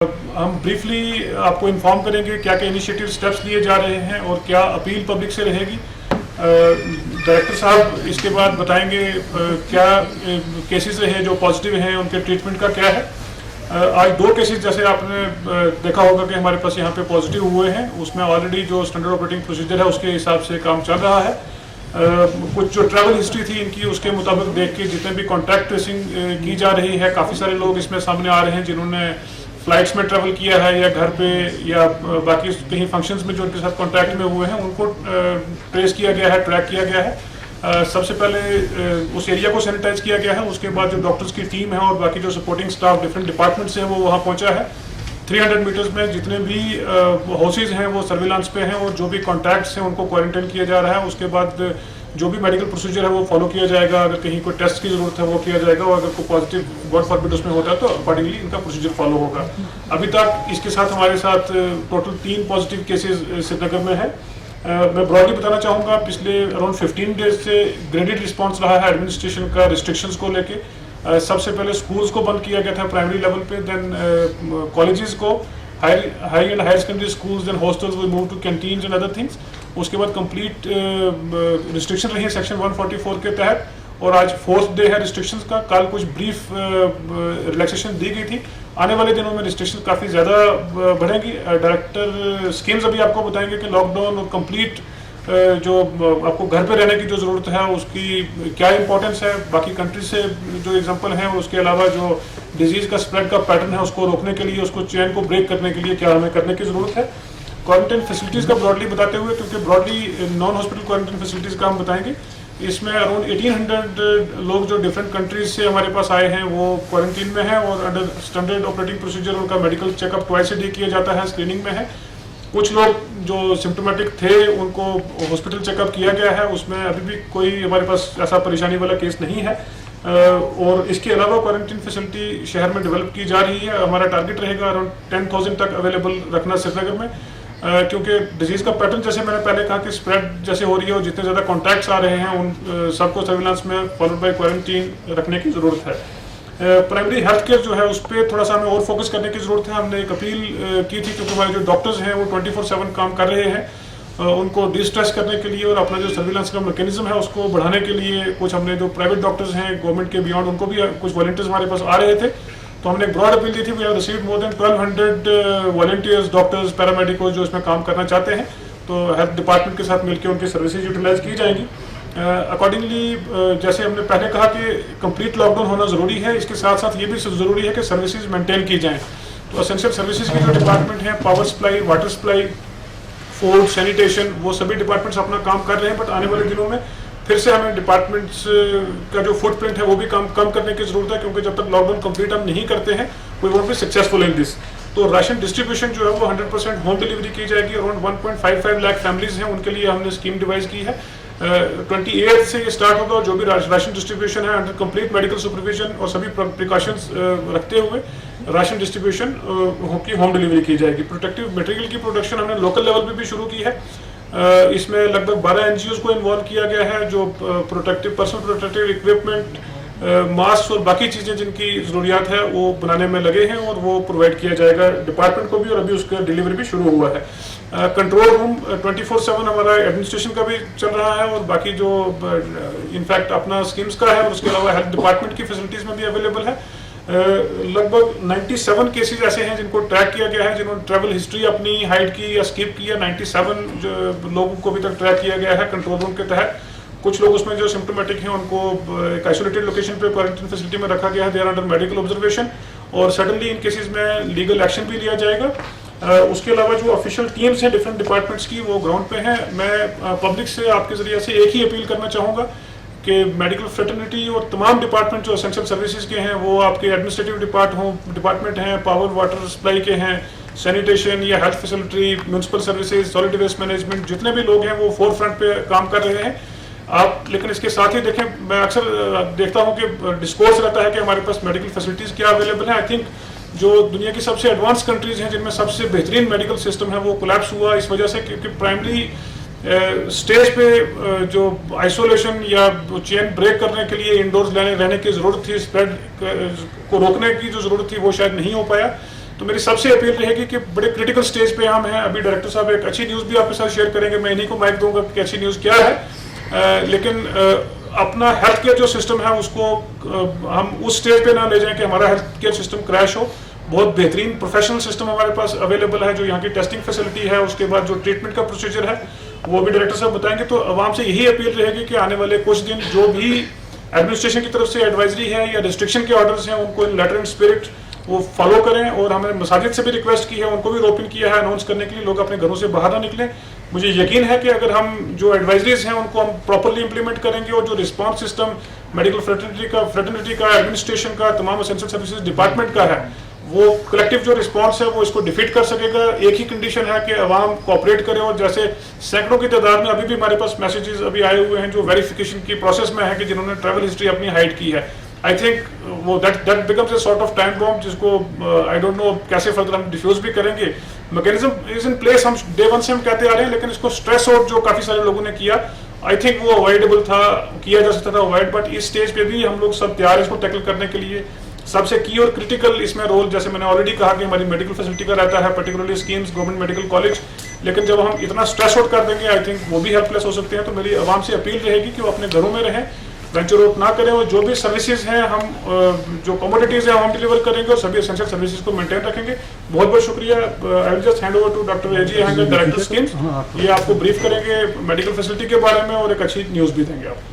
हम ब्रीफली आपको इन्फॉर्म करेंगे क्या क्या इनिशिएटिव स्टेप्स लिए जा रहे हैं और क्या अपील पब्लिक से रहेगी। डायरेक्टर साहब इसके बाद बताएंगे क्या केसेस रहे जो पॉजिटिव हैं, उनके ट्रीटमेंट का क्या है। आज 2 केसेस जैसे आपने देखा होगा कि हमारे पास यहाँ पे पॉजिटिव हुए हैं, उसमें ऑलरेडी जो स्टैंडर्ड ऑपरेटिंग प्रोसीजर है उसके हिसाब से काम चल रहा है। कुछ जो ट्रैवल हिस्ट्री थी इनकी उसके मुताबिक देख के जितने भी कॉन्टैक्ट ट्रेसिंग की जा रही है, काफ़ी सारे लोग इसमें सामने आ रहे हैं जिन्होंने फ्लाइट्स में ट्रैवल किया है या घर पे या बाकी कहीं फंक्शंस में जो उनके साथ कांटेक्ट में हुए हैं उनको ट्रेस किया गया है, ट्रैक किया गया है। सबसे पहले उस एरिया को सैनिटाइज किया गया है, उसके बाद जो डॉक्टर्स की टीम है और बाकी जो सपोर्टिंग स्टाफ डिफरेंट डिपार्टमेंट्स हैं वो वहाँ पहुँचा है। 300 मीटर्स में जितने भी हाउसेज हैं वो सर्विलांस पे हैं और जो भी कॉन्टैक्ट्स हैं उनको क्वारंटाइन किया जा रहा है। उसके बाद जो भी मेडिकल प्रोसीजर है वो फॉलो किया जाएगा, अगर कहीं कोई टेस्ट की जरूरत है वो किया जाएगा और अगर कोई पॉजिटिव गॉड फॉरबिड उसमें होता है तो अकॉर्डिंगली इनका प्रोसीजर फॉलो होगा। अभी तक इसके साथ हमारे साथ टोटल 3 पॉजिटिव केसेस श्रीनगर में है। मैं ब्रॉडली बताना चाहूँगा पिछले अराउंड 15 डेज से ग्रेडेड रिस्पॉन्स रहा है एडमिनिस्ट्रेशन का रिस्ट्रिक्शंस को लेके। सबसे पहले स्कूल्स को बंद किया गया था प्राइमरी लेवल पे, देन कॉलेजेस को, high and higher secondary schools, then hostels we move to canteens and other things. उसके बाद कंप्लीट रिस्ट्रिक्शन रही है सेक्शन 144 के तहत और आज 4th डे है रिस्ट्रिक्शंस का। कल कुछ ब्रीफ रिलैक्सेशन दी गई थी, आने वाले दिनों में रिस्ट्रिक्शन काफ़ी ज़्यादा बढ़ेंगी। डायरेक्टर स्कीम्स अभी आपको बताएंगे कि लॉकडाउन और कंप्लीट जो आपको घर पे रहने की जो ज़रूरत है उसकी क्या इंपॉर्टेंस है, बाकी कंट्री से जो एग्जांपल हैं, उसके अलावा जो डिजीज़ का स्प्रेड का पैटर्न है उसको रोकने के लिए, उसको चेन को ब्रेक करने के लिए क्या हमें करने की ज़रूरत है। क्वारंटाइन फैसिलिटीज़ का ब्रॉडली बताते हुए, क्योंकि broadly non hospital quarantine facilities का हम बताएंगे, इसमें अराउंड 1800 लोग जो डिफरेंट कंट्रीज से हमारे पास आए हैं वो क्वारंटीन में हैं और अंडर स्टैंडर्ड ऑपरेटिंग प्रोसीजर उनका medical checkup twice a day किया जाता है, स्क्रीनिंग में है। कुछ लोग जो सिम्टोमेटिक थे उनको हॉस्पिटल चेकअप किया गया है, उसमें अभी भी कोई हमारे पास ऐसा परेशानी वाला केस नहीं है। और इसके अलावा क्वारंटीन फैसिलिटी शहर में डेवलप की जा रही है। हमारा टारगेट रहेगा अराउंड 10,000 तक अवेलेबल रखना श्रीनगर में, क्योंकि डिजीज़ का पैटर्न जैसे मैंने पहले कहा कि स्प्रेड जैसे हो रही है और जितने ज़्यादा कॉन्टैक्ट्स आ रहे हैं उन सबको सर्विलांस में फॉलोड बाय क्वारंटीन रखने की ज़रूरत है। प्राइमरी हेल्थ केयर जो है उस पर थोड़ा सा हमें और फोकस करने की ज़रूरत है। हमने एक अपील की थी क्योंकि हमारे जो डॉक्टर्स हैं वो 24/7 काम कर रहे हैं, उनको डिस्ट्रेस करने के लिए और अपना जो सर्विलांस का मैकेनिज्म है उसको बढ़ाने के लिए कुछ हमने जो प्राइवेट डॉक्टर्स हैं गवर्नमेंट के बियॉन्ड उनको भी कुछ वॉलंटियर्स हमारे पास आ रहे थे, तो हमने एक ब्रॉड अपील दी थी। We have received more than 1200 volunteers, doctors, paramedical जो इसमें काम करना चाहते हैं, तो हेल्थ डिपार्टमेंट के साथ मिलकर उनकी सर्विसेज यूटिलाइज की जाएंगी। अकॉर्डिंगली जैसे हमने पहले कहा कि कंप्लीट लॉकडाउन होना ज़रूरी है, इसके साथ साथ ये भी ज़रूरी है कि सर्विसेज मेंटेन की जाएँ। तो एसेंशियल सर्विसेज की जो डिपार्टमेंट है, power supply, water supply, food, sanitation, वो सभी डिपार्टमेंट्स अपना काम कर रहे हैं। बट आने वाले दिनों में फिर से हमें डिपार्टमेंट्स का जो फुटप्रिंट है वो भी कम करने की ज़रूरत है, क्योंकि जब तक लॉकडाउन कंप्लीट हम नहीं करते हैं we won't be successful in this. तो राशन डिस्ट्रीब्यूशन जो है वो 100% होम डिलीवरी की जाएगी। अराउंड 1.55 लाख फैमिलीज हैं, उनके लिए हमने स्कीम डिवाइस की है। 28 से ये स्टार्ट होगा और जो भी राशन डिस्ट्रीब्यूशन है अंडर कंप्लीट मेडिकल सुपरविजन और सभी प्रिकॉशंस रखते हुए राशन डिस्ट्रीब्यूशन की होम डिलीवरी की जाएगी। प्रोटेक्टिव मटेरियल की प्रोडक्शन हमने लोकल लेवल पे भी शुरू की है। इसमें लगभग 12 NGOs को इन्वॉल्व किया गया है जो पर्सनल प्रोटेक्टिव इक्विपमेंट, मास्क और बाकी चीज़ें जिनकी ज़रूरियात है वो बनाने में लगे हैं और वो प्रोवाइड किया जाएगा डिपार्टमेंट को भी, और अभी उसका डिलीवरी भी शुरू हुआ है। कंट्रोल रूम 24/7 हमारा एडमिनिस्ट्रेशन का भी चल रहा है और बाकी जो इनफैक्ट अपना स्कीम्स का है और उसके अलावा हेल्थ डिपार्टमेंट की फैसिलिटीज़ में भी अवेलेबल है। लगभग 97 केसेस ऐसे हैं जिनको ट्रैक किया गया है, जिन्होंने ट्रैवल हिस्ट्री अपनी हाइड की या स्किप की है। 97 लोगों को अभी तक ट्रैक किया गया है कंट्रोल रूम के तहत। कुछ लोग उसमें जो सिम्टोमेटिक हैं उनको एक आइसोलेटेड लोकेशन पे क्वारंटाइन फैसिलिटी में रखा गया है, they are under medical observation, और सडनली इन केसेस में लीगल एक्शन भी लिया जाएगा। उसके अलावा जो ऑफिशियल टीम्स हैं डिफरेंट डिपार्टमेंट्स की वो ग्राउंड पे हैं। मैं पब्लिक से आपके जरिए से एक ही अपील करना चाहूँगा कि मेडिकल फ्रेटर्निटी और तमाम डिपार्टमेंट जो एसेंशियल सर्विसेज के हैं, वो आपके एडमिनिस्ट्रेटिव डिपार्टमेंट हैं, पावर वाटर सप्लाई के हैं, सैनिटेशन या health facility, municipal services, solid waste management, जितने भी लोग हैं वो फोर फ्रंट पे काम कर रहे हैं आप। लेकिन इसके साथ ही देखें, मैं अक्सर देखता हूँ कि डिस्कोर्स रहता है कि हमारे पास मेडिकल फैसिलिटीज़ क्या अवेलेबल है। आई थिंक जो दुनिया की सबसे एडवांस कंट्रीज़ हैं जिनमें सबसे बेहतरीन मेडिकल सिस्टम है वो कोलैप्स हुआ इस वजह से क्योंकि प्राइमरी स्टेज पे जो आइसोलेशन या चेन ब्रेक करने के लिए इंडोर्स रहने की ज़रूरत थी, स्प्रेड को रोकने की जो ज़रूरत थी वो शायद नहीं हो पाया। तो मेरी सबसे अपील रहेगी कि बड़े क्रिटिकल स्टेज पे हम हैं। अभी डायरेक्टर साहब एक अच्छी न्यूज़ भी आपके साथ शेयर करेंगे, मैं इन्हीं को माइक दूंगा कि अच्छी न्यूज़ क्या है, लेकिन अपना हेल्थ केयर जो सिस्टम है उसको हम उस स्टेज पे ना ले जाएं कि हमारा हेल्थ केयर सिस्टम क्रैश हो। बहुत बेहतरीन प्रोफेशनल सिस्टम हमारे पास अवेलेबल है, जो यहाँ की टेस्टिंग फैसिलिटी है, उसके बाद जो ट्रीटमेंट का प्रोसीजर है वो भी डायरेक्टर साहब बताएंगे। तो आवाम से यही अपील रहेगी कि आने वाले कुछ दिन जो भी एडमिनिस्ट्रेशन की तरफ से एडवाइजरी है या रिस्ट्रिक्शन के ऑर्डर्स हैं उनको इन लेटर एंड स्पिरिट वो फॉलो करें। और हमने मसाजिद से भी रिक्वेस्ट की है, उनको भी ओपन किया है अनाउंस करने के लिए, लोग अपने घरों से बाहर ना निकलें। मुझे यकीन है कि अगर हम जो एडवाइजरीज हैं उनको हम प्रॉपरली इंप्लीमेंट करेंगे और जो रिस्पांस सिस्टम मेडिकल फ्रेटर्निटी का एडमिनिस्ट्रेशन का तमाम एसेंशियल सर्विसेज डिपार्टमेंट का है वो कलेक्टिव जो रिस्पांस है वो इसको डिफीट कर सकेगा। एक ही कंडीशन है कि अवाम कोऑपरेट करे। और जैसे सैकड़ों की तादाद में अभी भी हमारे पास मैसेजेस अभी आए हुए हैं जो वेरिफिकेशन की प्रोसेस में है कि जिन्होंने ट्रैवल हिस्ट्री अपनी हाइड की है। आई थिंक वो that becomes a sort of time bomb जिसको आई डोंट नो कैसे फर्दर हम डिफ्यूज भी करेंगे। मैकेनिज्म इज इन प्लेस, हम डे वन से हम कहते आ रहे हैं, लेकिन इसको स्ट्रेस आउट जो काफी सारे लोगों ने किया आई थिंक वो अवॉइडेबल था, किया जा सकता था अवॉइड। बट इस स्टेज पे भी हम लोग सब तैयार हैं इसको टैकल करने के लिए। सबसे की और क्रिटिकल इसमें रोल, जैसे मैंने ऑलरेडी कहा कि हमारी मेडिकल फैसिलिटी का रहता है, particularly schemes, government medical college. लेकिन जब हम इतना स्ट्रेस आउट कर देंगे आई थिंक वो भी हेल्पलेस हो सकते हैं। तो मेरी आवाम से अपील रहेगी कि वो अपने घरों में रहें, वेंचर आउट ना करें, और जो भी सर्विसेज हैं हम जो कमोडिटीज हैं हम डिलीवर करेंगे और सभी एसेंशियल सर्विसेज को मेंटेन रखेंगे। बहुत बहुत शुक्रिया। I will just hand over to doctor एजी हैंगर, डायरेक्टर स्कीम्स। ये आपको ब्रीफ करेंगे मेडिकल फैसिलिटी के बारे में और एक अच्छी न्यूज़ भी देंगे आप।